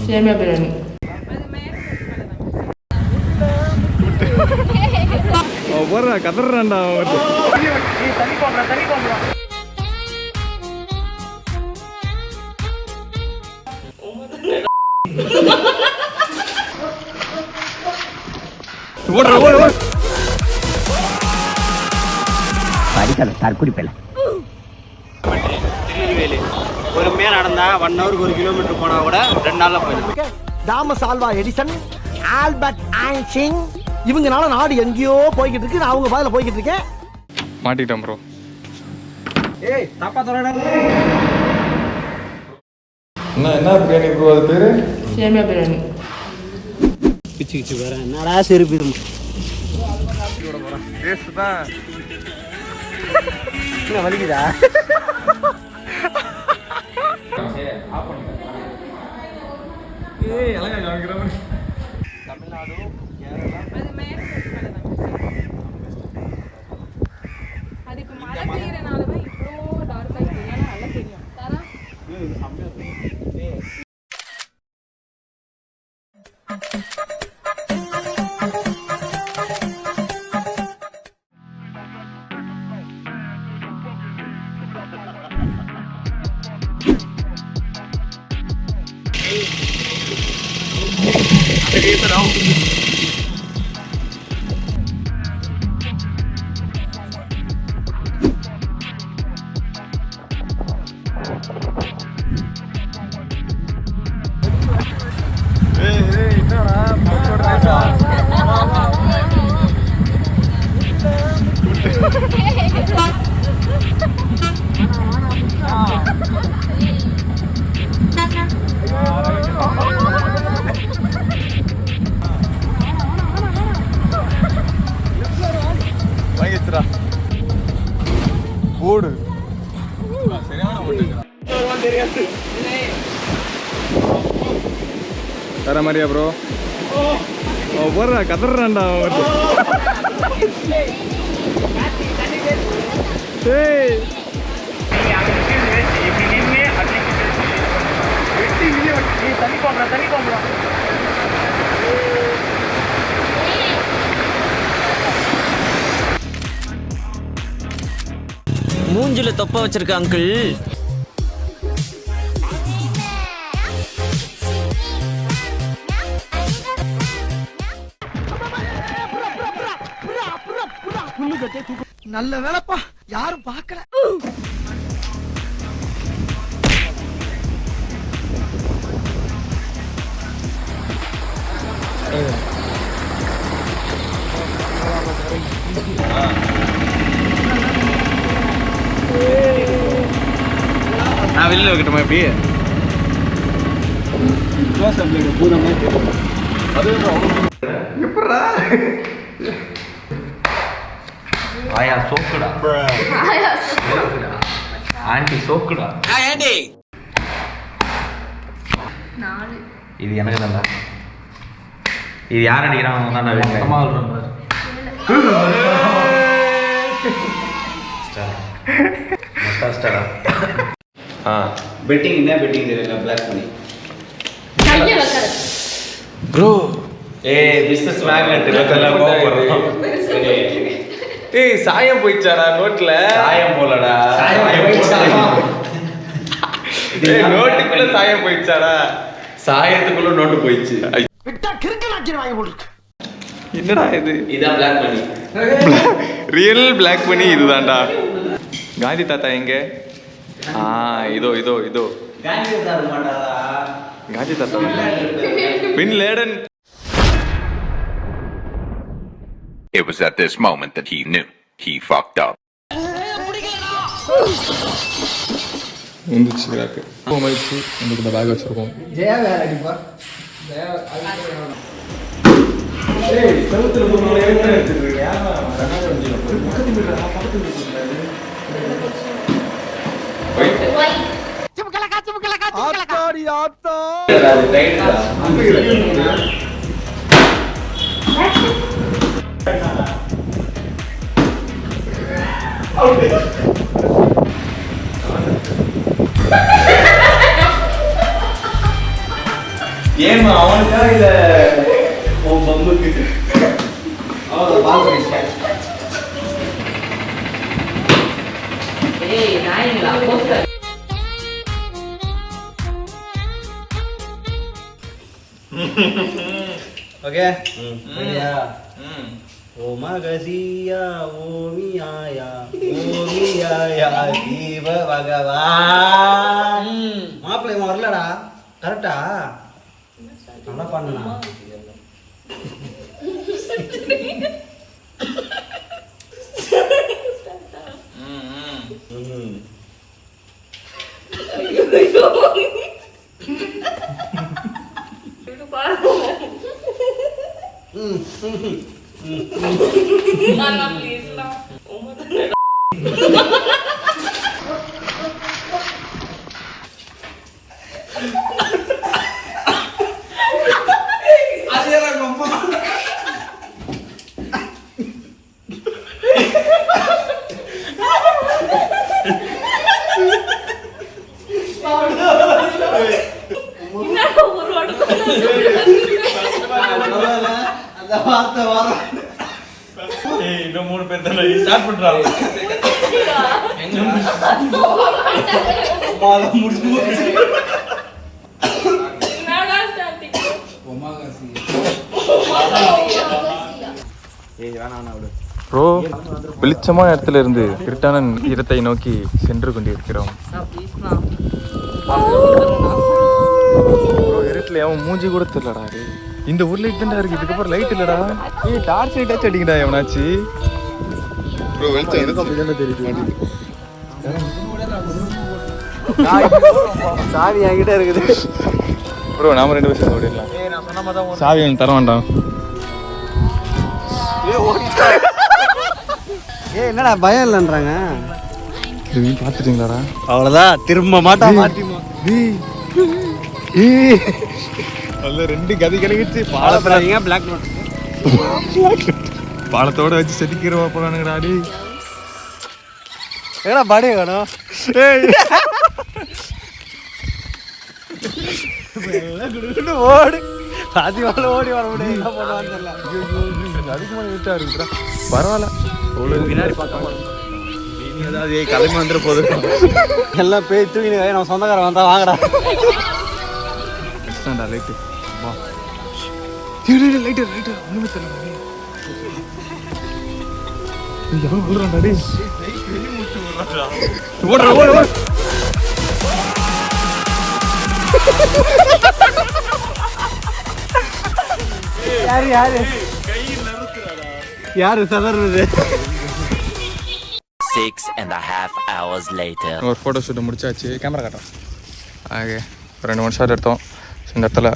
சேமியா பிரியாணி. போடுறா கதறான்டா தற்குறிப்பில்லை. திருநெல்வேலி பொறுமையா நடந்தா 1 ஹவருக்கு 1 கிலோமீட்டர் போனா கூட 2 நாள்ல போயிடும். Thomas Alva Edison, Albert Einstein இவங்கனால நாடு எங்கேயோ போய்கிட்டு இருக்கு. நான் அவங்க பாதையில போய்கிட்டு இருக்கேன். மாட்டிக்கிட்டேன் ப்ரோ. ஏய் தப்பா தரடா. என்ன பிரியாணி ப்ரோ அது பேரு? சேமியா பிரியாணி. பிச்சு வர என்னடா செருப்பிடும். டேஸ்ட் தான். என்ன வலிக்குதா? ஏய் அழகா காமிக்கிற மாதிரி. தமிழ்நாடு, கேரளா அது மேல அது இப்ப மழை பெய்யறனால தான் இவ்ளோ டார்க்கா இருக்கு. இல்லனா நல்லா தெரியும். தாரா இது சமையா இருக்கு. போடு சரியான தர மாதிரியா ப்ரோ? போடுறா கதறான்டா மூஞ்சில தொப்ப வச்சிருக்க அங்கிள். நல்ல வேலைப்பா, யாரும் பார்க்கல. நான் வெளியில வைக்கட்டுமா எப்படி? எப்படா ஆயா சோக்குடா ஆண்டி சோக்குடா. இது எனக்கு தான்டா. இது யார் அடிக்கிறான் தான் பெட்டிங் என்ன பெட்டிங் தெரியல பிளாக் பண்ணி ப்ரோ. பிசினஸ் மேக்னெட் இதெல்லாம் போறோம். ஏய் சாயம் போயிச்சாடா நோட்ல? சாயம் போலடா. நோட்டுக்குள்ள சாயம் போயிச்சாடா? சாயத்துக்குள்ள நோட்டு போயிடுச்சு. விட்டா கிறுக்கனாச்சி வாங்கி போட்டுருக்கு. என்னடா இது? இதான் பிளாக் பண்ணி. ரியல் பிளாக் பண்ணி இதுதான்டா. காந்தி தாத்தா எங்க? இதோ இதோ இதோ காந்தி தாத்தா மாட்டாரா? காந்தி தாத்தா bin Laden. It was at this moment that he knew he fucked up. வந்துச்சு கிராக்கு போமைச்சு இந்த பேக் வச்சிருக்கோம். ஜெயா வேற அடிப்பா. ஜெயா ஏய் செவுத்துல போறவங்க என்ன எடுத்துறீங்க? யாரா கண்ணாடி வண்டில போய் பக்கத்துல நின்றா பக்கத்துல நின்றாரு. ஒய் சும்கல ஆத்தாடி ஆத்தா. அது டைட்டா ஏமா அவனுக்கா இல்ல உன் பம்புக்கு? அவன் பால் பண்ணிட்டேன். ஏய் நாயிங்களா போஸ்டர் ஓகே ரெடியா ஓ மகசியா ஓமியாயா ஓமியாயா தீப பகவான் மாப்பிள்ளை இவன் வரலடா கரெக்டா நல்லா பண்ணனா இன்னும் 3 பேர் தானே ஸ்டார்ட் பண்றாங்க. மால முடிச்சு என்னடா ஸ்டார்டிங் ஏய் வேணாம் விடு ப்ரோ வெளிச்சமான இடத்துல இருந்து இருட்டான இடத்தை நோக்கி சென்று கொண்டிருக்கிறோம். ப்ரோ இருட்டுல அவன் மூஞ்சி கூட தெரியலடா. இந்த ஊர் லைட் தான்டா இருக்கு, இதுக்கப்புறம் லைட் இல்லடா. ஏய் டார்ச் லைட்டாச்சும் அடிக்கடா எவனாச்சு. ப்ரோ வெளிச்சம் எனக்கு அப்படிதானே தெரியுது. சாவி என்கிட்ட இருக்குது ப்ரோ நாம 2 வருஷம் ஓடிடலாம். சாவி எனக்கு தர வேண்டாம். ஏய் என்னடா பயம் இல்லைன்றாங்க. இதையும் பார்த்துட்டீங்களாடா? அவ்வளோதான் திரும்ப மாட்டா மாட்டிமா. அதில் 2 கதி கிடைக்கிச்சு. பாலத்தில் பிளாக் நோட் பாலத்தோட வச்சு செதுக்கிறவா போலானுங்கடாடி. ஏடா பாடி வேணும். ஓடு பாதி வாழ ஓடி வர முடியும். என்ன பண்ணுவான்னு தெரியல. அதிகமாக இருட்டா இருக்குடா. பரவாயில்ல பின்னாடி பார்க்க ஏதாவது கிளம்பி வந்துட போகுது. எல்லாம் போய் தூக்கி நம்ம சொந்தக்காரன் வந்தா வாங்கடா. லைட்டு வா லைட்டு லைட்டு ஒன்றுமே தெரியல. எவ்வளோ விழுறான்டாடி. ஓடுறா ஓடு ஓடு. யாரு யாரு யாரு சதறது. 6.5 hours later. ஒரு ஃபோட்டோ ஷூட்டை முடிச்சாச்சு. கேமரா காட்டுறோம். ஓகே 2-3 ஷாட் எடுத்தோம். இந்த இடத்துல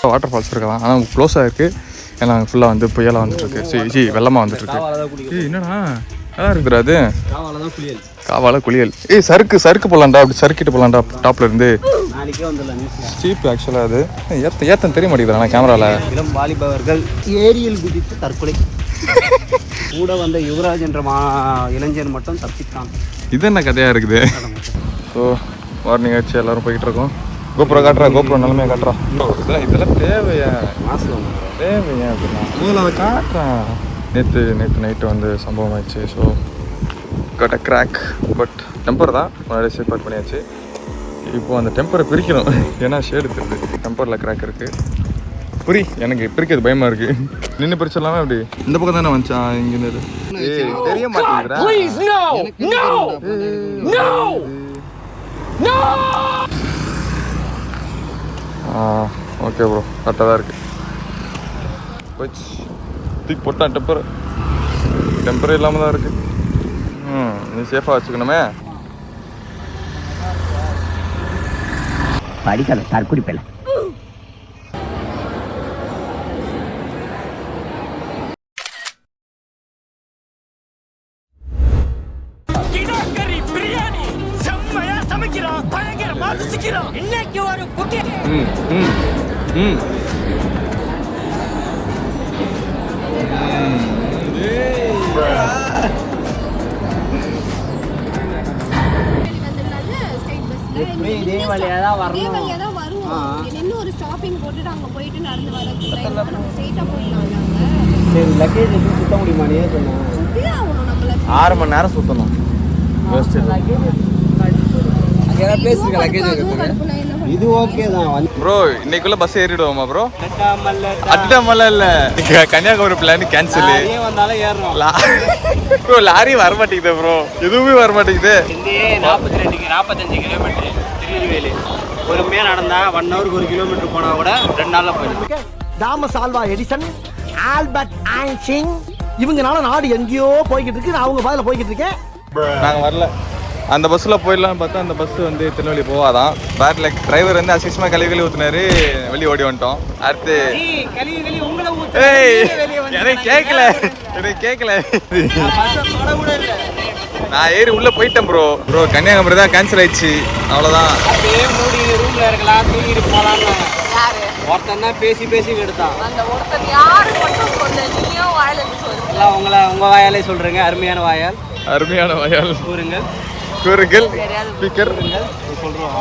வாட்டர் ஃபால்ஸ் இருக்கலாம். ஆனால் க்ளோஸாக இருக்குது. ஏன்னா ஃபுல்லாக வந்து புயலாக வந்துட்டுருக்கு. வெள்ளமாக வந்துட்டுருக்கு. என்னடா நல்லா இருக்குதுடா அது. காவால குளியல். சறுக்கு போகலான்டா. அப்படி சறுக்கிட்டு போகலான்டா டாப்ல இருந்து. சீப் ஆக்சுவலாக அது ஏத்தம் தெரிய மாட்டேங்குது. ஆனால் கேமராவில் இளம் வாலிபவர்கள் ஏரியில் குதித்து தற்கொலை. கூட வந்த யுவராஜ் என்ற இளைஞன் மட்டும் தப்பித்தான். இது என்ன கதையாக இருக்குது. ஸோ மார்னிங் ஆச்சு எல்லோரும் போய்கிட்டு இருக்கோம். கோபுரம் காட்டுறா. கோபுரம் நிலமையாக காட்டுறா. இதெல்லாம் தேவையா தேவையா அப்படின்னா முதல்ல அதை காட்டுறேன். நேற்று நைட்டு வந்து சம்பவம் ஆயிடுச்சு. So cut a crack. But temper தான் முன்னாடி சேப்பாட் பண்ணியாச்சு. இப்போது அந்த டெம்பரை பிரிக்கணும். ஏன்னா ஷேடு தெரியுது. டெம்பரில் கிராக் இருக்குது. எனக்கு பிரிக்கிறது பயமாக இருக்குது. நின்று பிரிச்சிடலாமே. அப்படி இந்த பக்கம் தானே வந்துச்சான். இங்கே தெரிய மாட்டேங்குதுடா. ஓகே ப்ரோ கரெக்டாக தான் இருக்குது. போச்சு தூக்கி போட்டான். டெம்பரே இல்லாமல் தான் இருக்குது. நீ சேஃபாக வச்சுக்கணுமே. படிக்கல சார் குறிப்பில்லை. பிரியாணி செம்மையா சமைக்கிறான். பயங்கரமா ருசிக்கிறான். இதே வழியாக தான் வரணும். இன்னும் ஒரு ஸ்டாப்பிங் போட்டுட்டு அங்க போயிட்டு நடந்து வரதுக்குள்ள நம்ம ஸ்ட்ரைட்டா போயிடலாம் நாங்க. சரி லக்கேஜ் எப்படி சுத்த முடியுமா நீயே சொன்னேன். சுத்தி ஆகணும் நம்மள. 6 மணி நேரம் சுத்தணும். இது ஓகே தான். ப்ரோ இன்னைக்குள்ள பஸ் ஏறிடுவோமா ப்ரோ? அட்டமல்ல இல்ல கன்னியாகுமரி பிளான் கேன்சல். வந்தாலும் ஏறணும். ப்ரோ லாரி வர மாட்டேங்குது ப்ரோ, எதுவுமே வர மாட்டேங்குது. 45 கிலோமீட்டர் திருநெல்வேலி பொறுமையா நடந்தா 1 ஹவருக்கு 1 கிலோமீட்டர் போனா கூட 2 நாள்ல போயிடும். Thomas Alva Edison, Albert Einstein இவங்கனால நாடு எங்கேயோ போய்கிட்டு இருக்கு. நான் அவங்க பாதையில போய்கிட்டு இருக்கேன். நாங்க வரல. அந்த பஸ்ஸில் போயிடலாம்னு பார்த்தா அந்த பஸ் வந்து திருநெல்வேலி போவாதான். பேட்ல டிரைவர் வந்து அசிஸ்டமாக கழுவி ஊற்றுனாரு, வெளியே ஓடி வந்துட்டோம். அடுத்து எனக்கு கேட்கல நான் ஏறி உள்ளே போயிட்டேன் ப்ரோ. கன்னியாகுமரி தான் கேன்சல் ஆயிடுச்சு, அவ்வளோதான். அப்படியே மூடி ரூம்ல இருக்கலாம், தூங்கிட்டு போலான்னு ஒருத்தன் தான் பேசி எடுத்தான். அந்த ஒருத்தர் யாரு மட்டும் சொல்ல, நீயும் வாயில இருந்து சொல்லு. எல்லாம் உங்க வாயாலே சொல்றேங்க. அருமையான வாயால் கூறுங்கள். ஸ்பீக்கர் சொல்றோம்.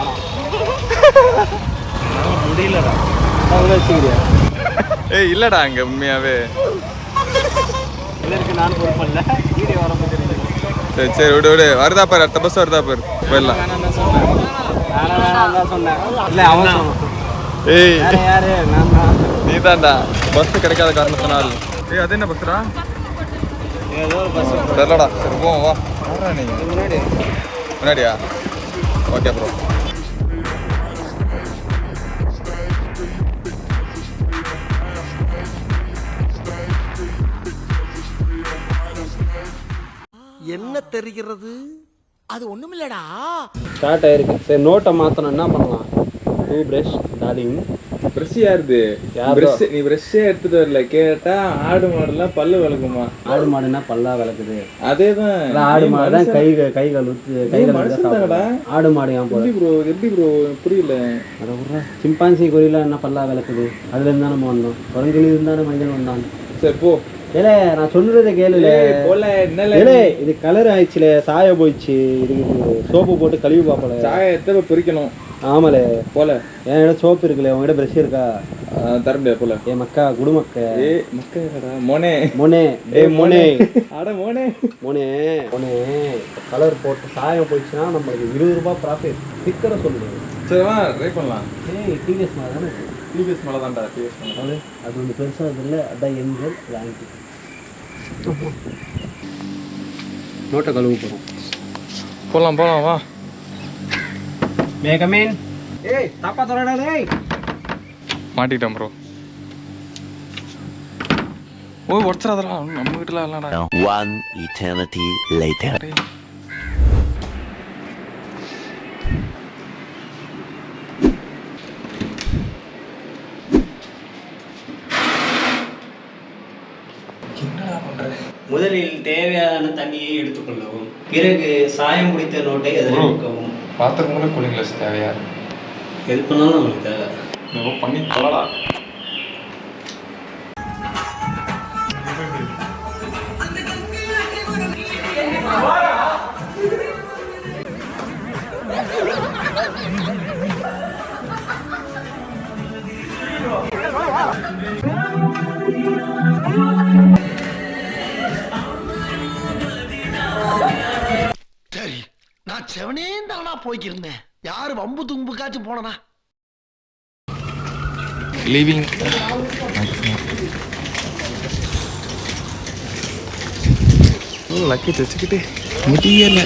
முடியலடா வச்சுக்கிறியா? ஏய் இல்லடா அங்க உண்மையாவே இதற்கு நான் பொறுப்பல்ல. வீடியோ வர சரி விடு வருதா பாரு, அடுத்த பஸ் வருதா பாரு, போயிடலாம். சொன்னேன் இல்ல அவன். ஏய் யாரு? நான் நீ தான்டா பஸ் கிடைக்காத காரணத்தினால். ஏய் அது என்ன பஸ்டா? ஏதோ பஸ் தெரியலடா. சரி போவோம் வா. நீ முன்னாடியா? Okay bro. என்ன தெரிகிறது? அது ஒண்ணுமில்லடா. ஸ்டார்ட் ஆயிருக்கு. சரி நோட்டை மாற்றணும். என்ன பண்ணலாம்? 2 பிரஷ் டாலிங். பிரஷ் யாருது? நீ பிரஷ்ஷே எடுத்துட்டு வரல. கேட்டா ஆடு மாடுலாம் பல்லு விளக்குமா? ஆடு மாடுன்னா பல்லா விளக்குது. அதேதான். ஆடு மாடு தான் கை ஆடு மாடு ஏன் போல ப்ரோ? எப்படி ப்ரோ புரியல? அதை விட்றா. சிம்பான்சி கொரியில என்ன பல்லா விளக்குது? அதுல இருந்தா நம்ம வந்தோம். குரங்கில இருந்தானே மனிதன் வந்தான். சரி போ. ஏலே நான் சொல்றதை கேளுல. இது கலர் ஆயிடுச்சுல, சாய போயிடுச்சு. இதுக்கு சோப்பு போட்டு கழுவி பாப்பல. சாய எத்தனை பிரிக்கணும்? ஆமாலே போல. என்கிட்ட சோப்பு இருக்குல்ல, உங்ககிட்ட பிரஷ் இருக்கா? தர முடியாது போல. ஏ மக்கா குடுமக்க. ஏ மக்கா மோனே மோனே அட மோனே கலர் போட்டு சாயம் போயிடுச்சுன்னா நம்மளுக்கு 20 ரூபாய் ப்ராஃபிட். ஸ்டிக்கரை சொல்லுங்க. சரி வா ட்ரை பண்ணலாம். ஏய் டிவிஎஸ் மேலே தானே? டிவிஎஸ் மேலே தான்டா. டிவிஎஸ் மேலே அது ஒன்று பெருசாக இல்லை. அதான் எண்கள் ரேங்க். நோட்டை கழுவு போகலாம் வா. மேகமேன் ஏய் தாப்பா தரடா. டேய் மாட்டிட்டேன் ப்ரோ. ஓய் ஒருத்தரா நம்ம வீட்டுல இல்லடா. One eternity later. முதலில் தேவையான தண்ணியை எடுத்துக்கொள்ளவும், பிறகு சாயம் முடித்த நோட்டை அதில் வைக்கவும். பாத்திரமுள்ள கூலிங் கிளாஸ் தேவையா? ஹெல்ப் பண்ணாலும் நம்மளுக்கு தேவை. பண்ணி தொலைடா. சரி நான் செவனே தானா போய்க்கிருந்தேன். யாரு வம்பு தும்புக்காச்சும் போனனா? லீவிங். லக்கி தச்சுக்கிட்டு முடியல.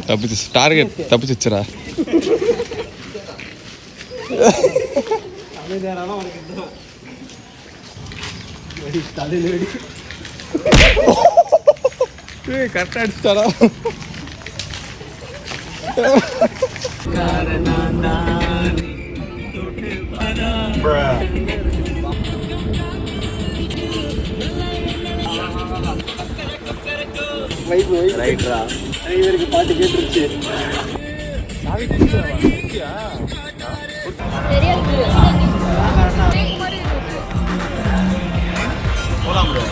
தப்பிச்சு டார்கெட் தப்பிச்சுச்சுடா. கரெக்டா அடிச்சுட்டாடா. ரைட்ரா இவருக்கு பாட்டு கேட்டுருச்சு.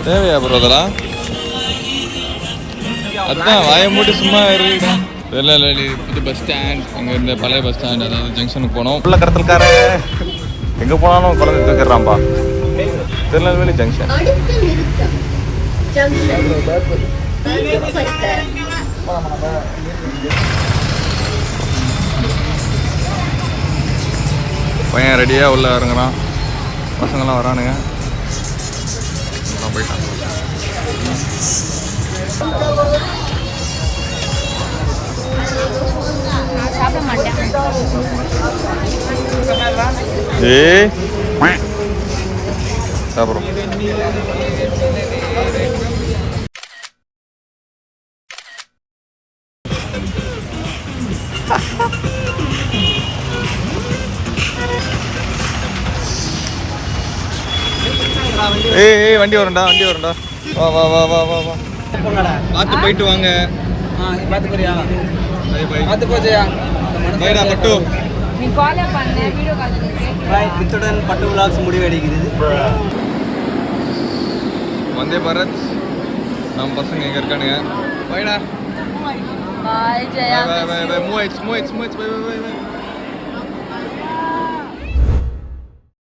தேவையா ப்ரோ அதெல்லாம்? அதான் வாய மூடி சும்மா இருக்குடா. வெள்ளி புது பஸ் ஸ்டாண்ட், அங்கே இந்த பழைய பஸ் ஸ்டாண்ட், அதாவது ஜங்ஷனுக்கு போனோம். உள்ள கடத்தல்கார எங்கே போனாலும் குழந்தை தூக்கிடுறான்பா. திருநெல்வேலி ஜங்ஷன். பையன் ரெடியாக உள்ள இறங்குறான். பசங்களாம் வரானுங்க. போயிட்டான். சாப்பிட மாட்டேன். சாப்பிட்றோம். ஏய் வண்டி வரும்டா. வா வா வா வா வா வா. பார்த்து போயிட்டு வாங்க. பார்த்து போறியா? பை. பார்த்து போச்சியா? பைடா பட்டு. நீ காலே பண்ண வீடியோ கால் பாய். இத்துடன் பட்டு விலாக்ஸ் முடிவடைகிறது. வந்தே பாரத். நம்ம பசங்க எங்க இருக்கானுங்க? பைடா. Bye Jaya. Bye. Move by.